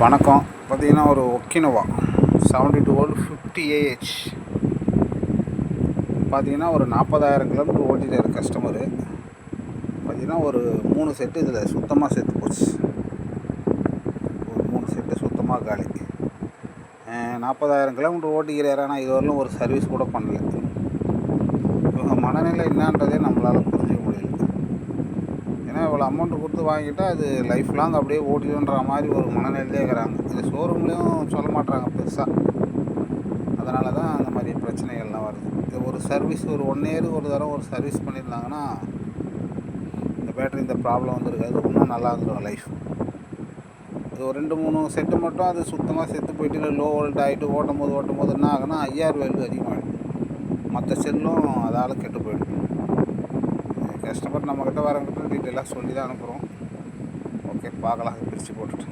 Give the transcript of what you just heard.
வணக்கம். பார்த்தீங்கன்னா ஒரு ஒக்கினவா 72 வோல்ட் 50 ஏஹெச் பார்த்தீங்கன்னா ஒரு 40,000 கிலோமீட்டர் ஓட்டிட்டார் கஸ்டமரு. பார்த்தீங்கன்னா ஒரு 3 செட்டு இதில் சுத்தமாக செத்து போச்சு. ஒரு 3 செட்டு சுத்தமாக காலி. 40,000 கிலோமீட்டர் ஓட்டிக்கிறாரு. ஆனால் இதுவரையிலும் ஒரு சர்வீஸ் கூட பண்ணல. இவங்க மனநிலை என்னன்றதே நம்மளால் புரிஞ்சிக்க முடியல. ஏன்னா இவ்வளோ அமௌண்ட்டு கொடுத்து வாங்கிட்டால் அது லைஃப் லாங் அப்படியே ஓட்டிடுன்ற மாதிரி ஒரு மனநிலையிலே இருக்கிறாங்க. இது ஷோரூம்லேயும் சொல்ல மாட்டாங்க பெருசாக. அதனால தான் அந்த மாதிரி பிரச்சனைகள்லாம் வருது. இது ஒரு சர்வீஸ் ஒரு 1 இயருக்கு ஒரு தடவை ஒரு சர்வீஸ் பண்ணியிருந்தாங்கன்னா இந்த பேட்டரி இந்த ப்ராப்ளம் வந்துருக்காது. இன்னும் நல்லா இருந்துடும் லைஃப். இது ஒரு 2-3 செட்டு மட்டும் அது சுத்தமாக செத்து போயிட்டு இல்லை லோ வோல்ட் ஆகிட்டு ஓட்டும் போது என்ன ஆகுனா 5000 வேல்யூ அதிகமாகிடும். மற்ற செல்லும் அதால் கெட்டு போயிடும். கஸ்டமர் நம்மக்கிட்ட வரவங்கிட்ட டீட்டெயிலாக சொல்லி தான் அனுப்புகிறோம். ஓகே, பார்க்கலாம் பிரித்து போட்டுட்டு.